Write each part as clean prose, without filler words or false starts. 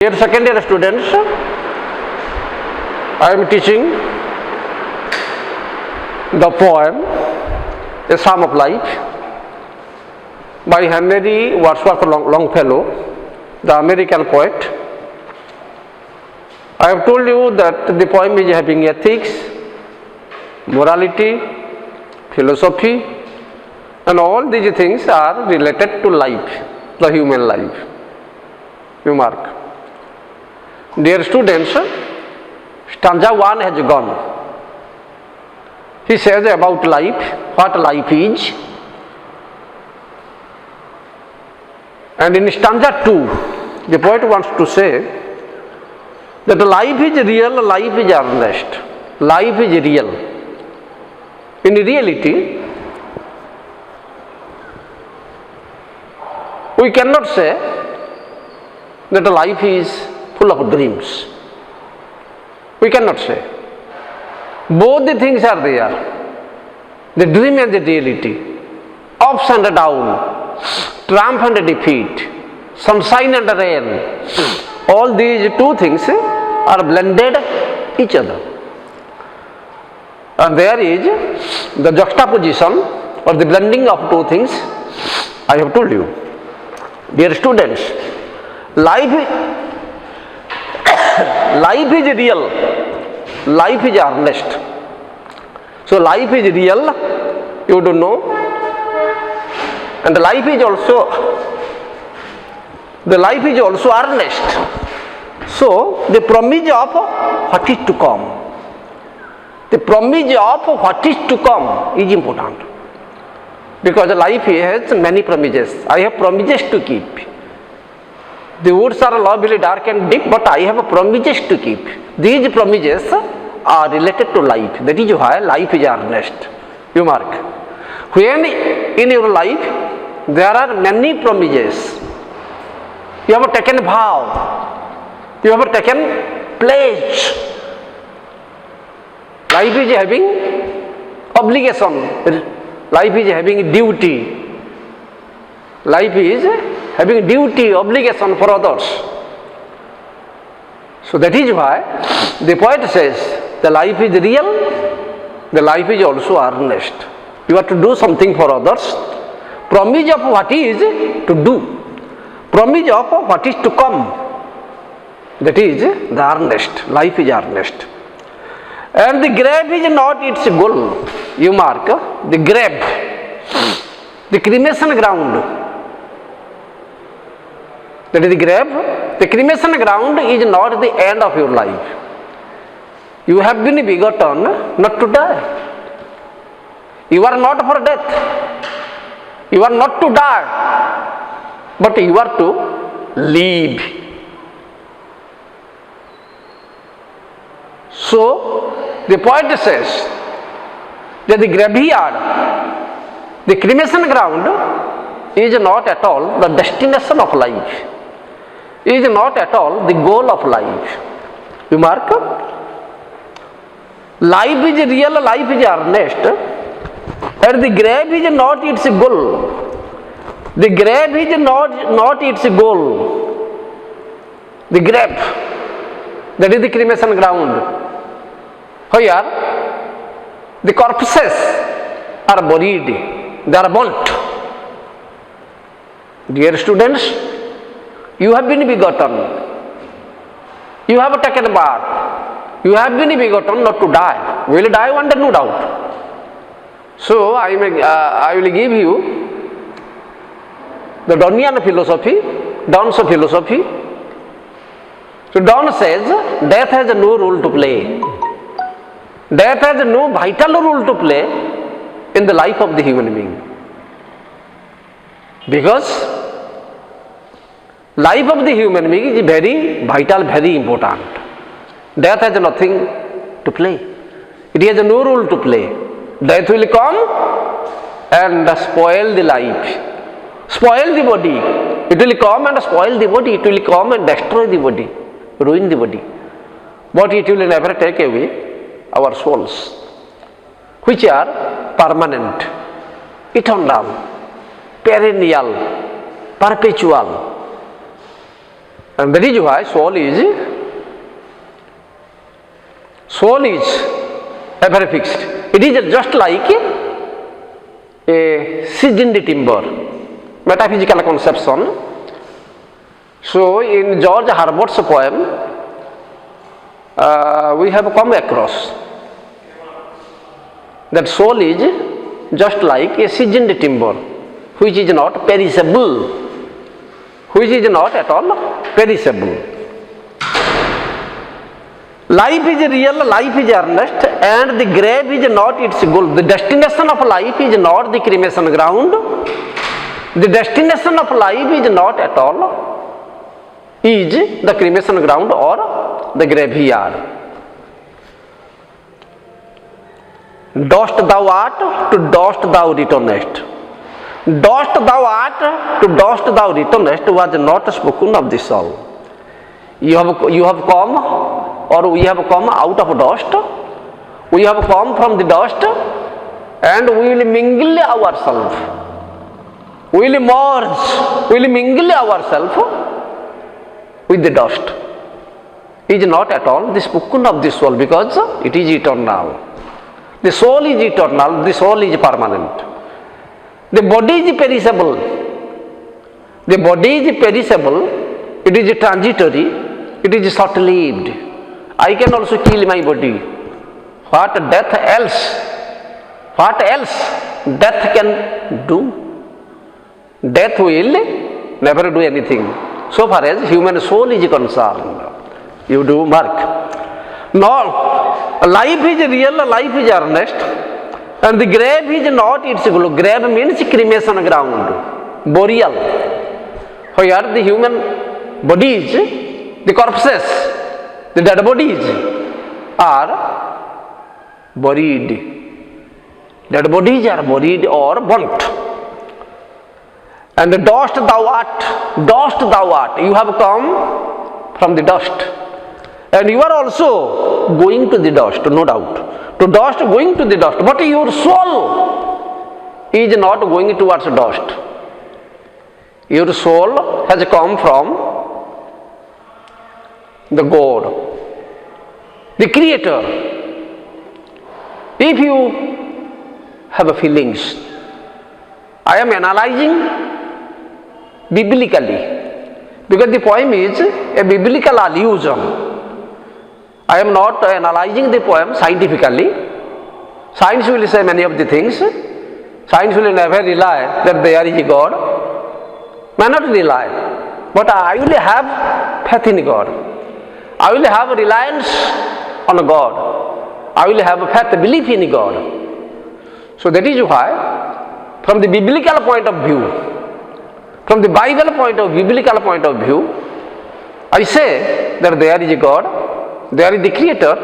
Dear second year students, I am teaching the poem A Psalm of Life by Henry Wadsworth Longfellow, the American poet. I have told you that the poem is having ethics, morality, philosophy, and all these things are related to life, the human life. You mark. Dear students, stanza 1 has gone. He says about life, what life is. And in stanza 2, the poet wants to say that life is real, life is earnest, life is real. In reality, we cannot say that life is full of dreams. We cannot say. Both the things are there. The dream and the reality. Ups and downs, triumph and defeat, sunshine and rain. All these two things are blended each other. And there is the juxtaposition or the blending of two things I have told you. Dear students, life is real, life is earnest. So life is real, you don't know, and life is also earnest. So the promise of what is to come, the promise of what is to come is important, because life has many promises. I have promises to keep. The woods are lovely, dark and deep, but I have promises to keep. These promises are related to life. That is why life is earnest. You mark. When in your life there are many promises, you have taken vow, you have taken pledge. Life is having obligation. Life is having duty. Life is having duty, obligation for others. So that is why the poet says the life is real, the life is also earnest. You have to do something for others. Promise of what is to do, promise of what is to come. That is the earnest. Life is earnest. And the grave is not its goal. You mark the grave, the cremation ground. That is the grave. The cremation ground is not the end of your life. You have been begotten not to die. You are not for death. You are not to die, but you are to live. So the poet says that the graveyard, the cremation ground, is not at all the destination of life, is not at all the goal of life. You mark? Life is real, life is earnest, and the grave is not its goal. The grave is not its goal. The grave, that is the cremation ground, where the corpses are buried, they are burnt. Dear students, you have been begotten, you have taken birth, you have been begotten not to die. We will die one day, no doubt. So I will give you the Donnian philosophy, Donne's philosophy. So Donne says death has no role to play. Death has no vital role to play in the life of the human being, because life of the human being is very vital, very important. Death has nothing to play. It has no role to play. Death will come and spoil the life, spoil the body. It will come and spoil the body. It will come and destroy the body, ruin the body. But it will never take away our souls, which are permanent, eternal, perennial, perpetual. And that is why soul is ever fixed. It is just like a seasoned timber, metaphysical conception. So in George Herbert's poem, we have come across that soul is just like a seasoned timber, which is not perishable, which is not at all perishable. Life is real, life is earnest, and the grave is not its goal. The destination of life is not the cremation ground. The destination of life is not at all is the cremation ground or the graveyard. Dust thou art, to dust thou returnest. Dust thou art, to dust thou returnest was not spoken of the soul. You have come, or we have come out of dust. We have come from the dust, and we will mingle ourselves. We will merge, we will mingle ourselves with the dust. It is not at all the spoken of the soul, because it is eternal. The soul is eternal, the soul is permanent. The body is perishable. The body is perishable, it is transitory, it is short-lived. I can also kill my body. What death else? What else death can do? Death will never do anything, so far as human soul is concerned. You do mark. No, life is real, life is earnest, and the grave is not its goal. Grave means cremation ground, burial, where the human bodies, the corpses, the dead bodies are buried. Dead bodies are buried or burnt. And the dust thou art, you have come from the dust. And you are also going to the dust, no doubt. To dust, going to the dust. But your soul is not going towards dust. Your soul has come from the God, the Creator. If you have feelings, I am analyzing biblically, because the poem is a biblical allusion. I am not analyzing the poem scientifically. Science will say many of the things. Science will never rely that there is a God. May not rely. But I will have faith in God. I will have reliance on God. I will have faith, belief in God. So that is why, from the biblical point of view, from the Bible point of view, biblical point of view, I say that there is a God. There is the Creator.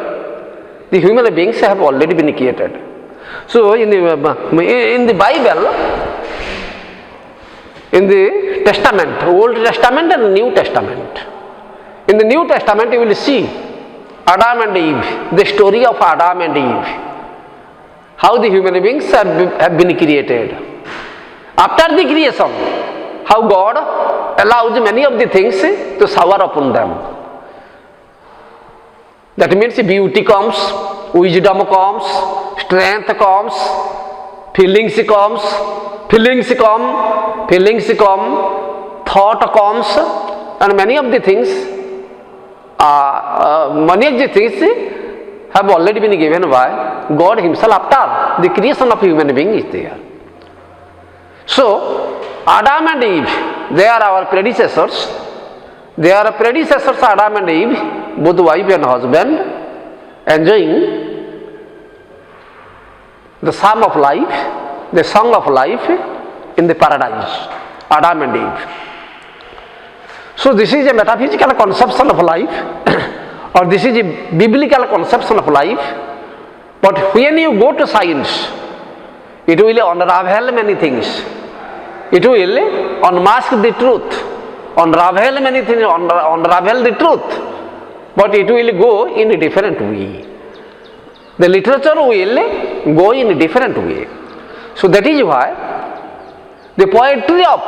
The human beings have already been created. So in the Bible, in the Testament, Old Testament and New Testament. In the New Testament you will see Adam and Eve, the story of Adam and Eve. How the human beings have been created. After the creation, how God allows many of the things to shower upon them. That means beauty comes, wisdom comes, strength comes, feelings come, thought comes, and many of the things have already been given by God Himself after the creation of human being is there. So, Adam and Eve, they are our predecessors. They are predecessors, Adam and Eve, both wife and husband, enjoying the psalm of life, the song of life in the paradise, Adam and Eve. So this is a metaphysical conception of life, or this is a biblical conception of life. But when you go to science, it will unravel many things. It will unmask the truth, unravel many things, unravel the truth. But it will go in a different way. The literature will go in a different way. So that is why the poetry of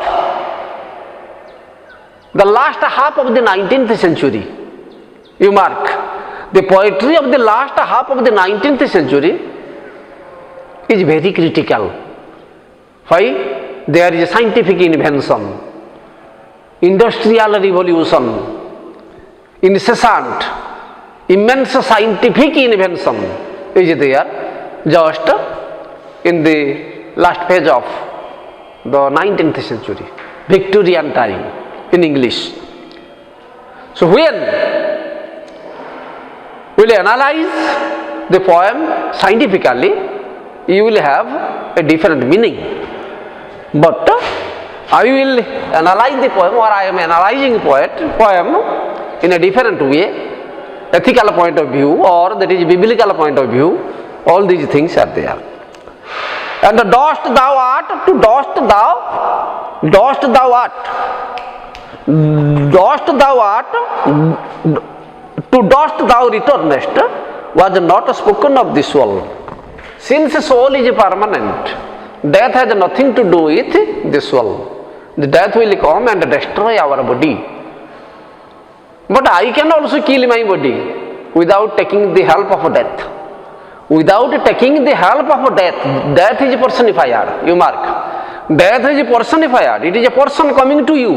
The last half of the 19th century, you mark, the poetry of the last half of the 19th century is very critical. Why? There is a scientific invention, industrial revolution, incessant, immense scientific invention is there just in the last page of the 19th century, Victorian time in English. So when we will analyze the poem scientifically, you will have a different meaning. But I will analyze the poem, or I am analyzing poem in a different way, ethical point of view, or that is biblical point of view. All these things are there. And the dust thou art, to dust thou art, dust thou art, to dust thou returnest, was not spoken of this soul. Since soul is permanent, death has nothing to do with the soul. The death will come and destroy our body. But I can also kill my body without taking the help of death. Without taking the help of death, death is personified. You mark. Death is personified. It is a person coming to you.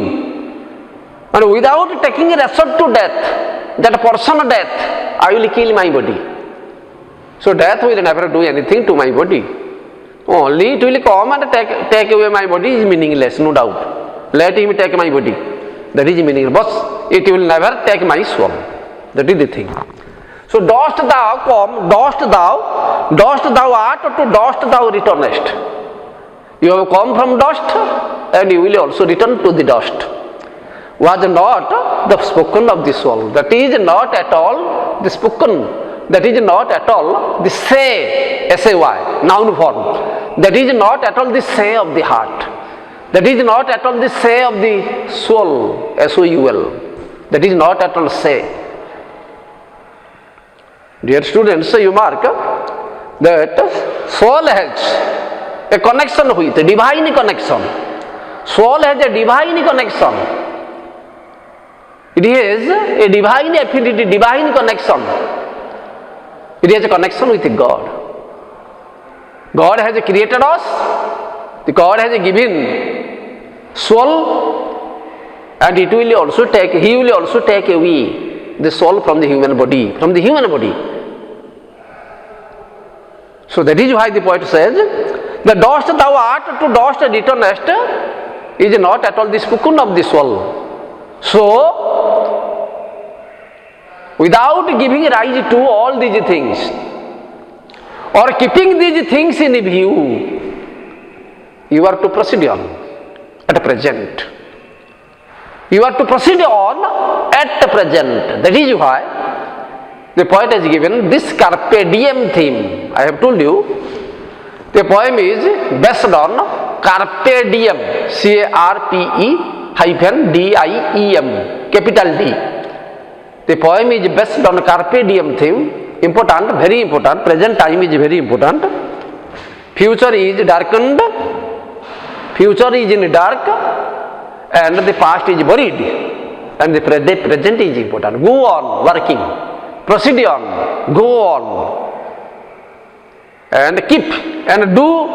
And without taking resort to death, that person death, I will kill my body. So death will never do anything to my body. Only it will come and take away my body is meaningless, no doubt. Let him take my body. That is meaningless. But it will never take my soul. That is the thing. So dust thou come, dust thou art, to dust thou returnest. You have come from dust, and you will also return to the dust. Was not the spoken of the soul. That is not at all the spoken. That is not at all the say, S-A-Y, noun form. That is not at all the say of the heart. That is not at all the say of the soul, S-O-U-L. That is not at all say. Dear students, you mark that soul has a connection with, a divine connection. Soul has a divine connection. It is a divine affinity, divine connection. It has a connection with God. God has created us. God has given soul, and He will also take away the soul from the human body, So that is why the poet says, the dust thou art, to dust returnest, is not at all the spoken of the soul. So, without giving rise to all these things, or keeping these things in view, you are to proceed on at present. You are to proceed on at present. That is why the poet has given this carpe diem theme. I have told you, the poem is based on carpe diem, C-A-R-P-E-D-I-E-M, capital D. The poem is based on carpe diem theme. Important, very important. Present time is very important. Future is darkened. Future is in dark, and the past is buried, and the present is important. Go on working, proceed on, go on, and keep and do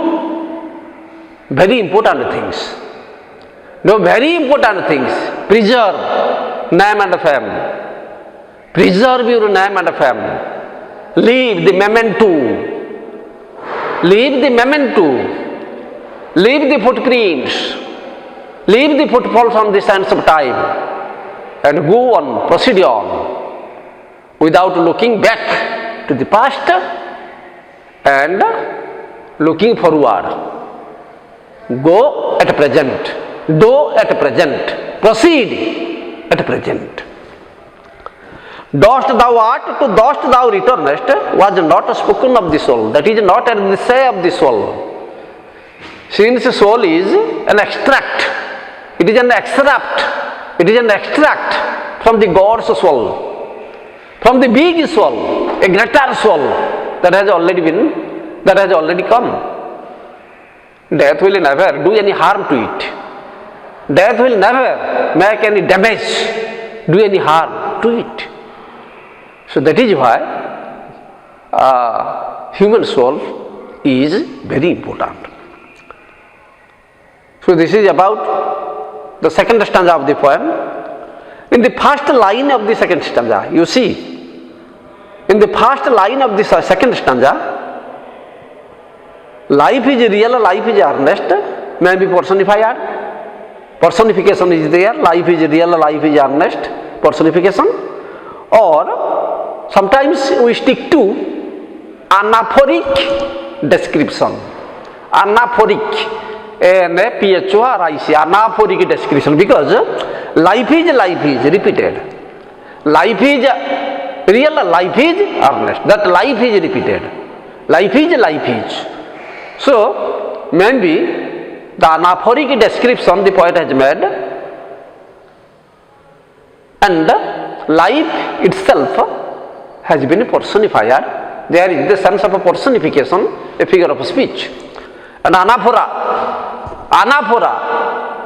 very important things. Do very important things. Preserve name and fame. Preserve your name and fame. Leave the memento. Leave the memento. Leave the footprints. Leave the footfalls on the sands of time, and go on, proceed on, without looking back to the past and looking forward. Go at present, do at present, proceed at present. Dust thou art, to dust thou returnest, was not spoken of the soul. That is not at the say of the soul. Since soul is an extract, it is an extract from the God's soul, from the big soul, a greater soul that has already come. Death will never do any harm to it. Death will never make any damage, do any harm to it. So that is why human soul is very important. So this is about the second stanza of the poem. In the first line of the second stanza, you see, in the first line of the second stanza, life is real, life is earnest, may be personified. Personification is there, life is real, life is earnest, personification. Or sometimes we stick to anaphoric description. Anaphoric, A-N-A-P-H-O-R-I-C, anaphoric description, because life is repeated. Life is real, life is earnest. That life is repeated. Life is. So, maybe the anaphoric description the poet has made, and life itself has been personified. There is the sense of a personification, a figure of speech. And anaphora,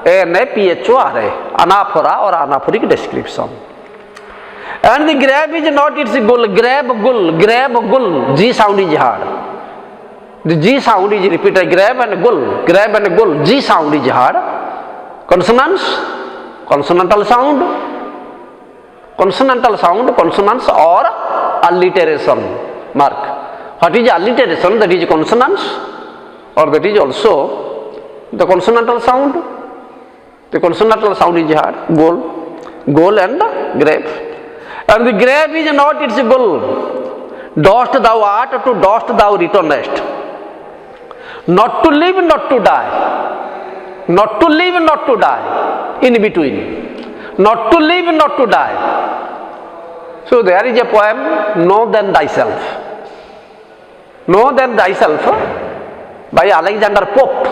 A-N-A-P-H-O-R-A, anaphora or anaphoric description. And the grab is not its goal, grab gul, G sound is hard. The G sound is repeated, grab and gul, G sound is hard. Consonants, consonantal sound, consonants or alliteration mark. What is alliteration? That is consonants, or that is also the consonantal sound. The consonantal sound is hard, goal and grab. And the grab is not its goal. Dost thou art, to dost thou returnest. Not to live, not to die. Not to live, not to die. In between. Not to live, not to die. So there is a poem, Know Then Thyself. Know Then Thyself by Alexander Pope.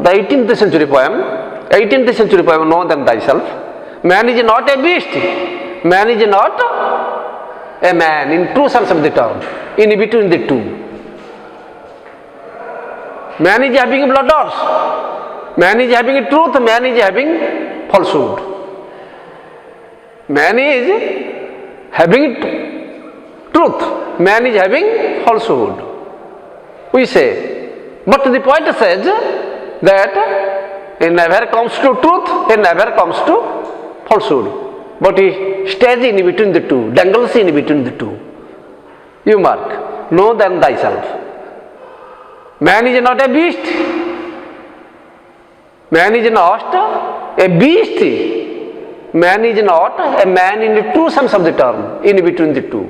The 18th century poem, Know Then Thyself. Man is not a beast. Man is not a man in true sense of the term. In between the two. Man is having blunders, man is having truth, man is having falsehood. Man is having truth, man is having falsehood. We say, but the poet says that it never comes to truth, it never comes to falsehood. But he stays in between the two, dangles in between the two. You mark, know then thyself. Man is not a beast. Man is not a beast. Man is not a man in the true sense of the term, in between the two.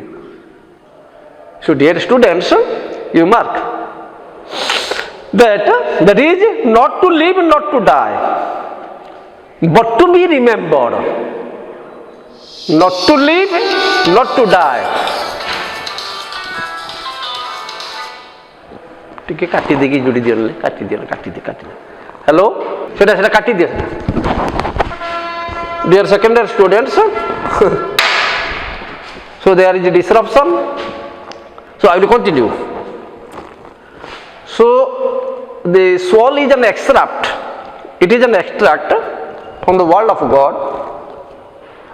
So dear students, you mark that is not to live, not to die, but to be remembered. Not to live, not to die. टिके काटी देगी जुड़ी दियो ले काटी दे hello सेटा काटी दियो dear secondary students so there is a disruption, so I will continue. So the soul is an extract, it is an extract from the world of God.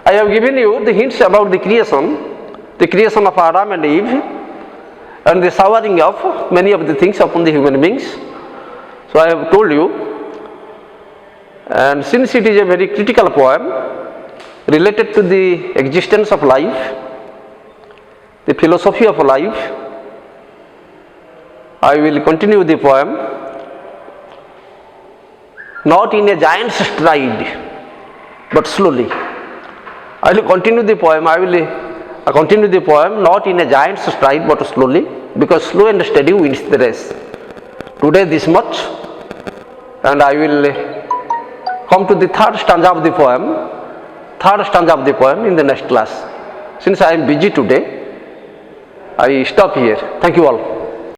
I have given you the hints about the creation of Adam and Eve, and the showering of many of the things upon the human beings. So I have told you, and since it is a very critical poem related to the existence of life, the philosophy of life, I will continue the poem not in a giant stride but slowly. I will continue the poem, not in a giant stride but slowly, because slow and steady wins the race. Today this much, and I will come to the third stanza of the poem in the next class. Since I am busy today, I stop here. Thank you all.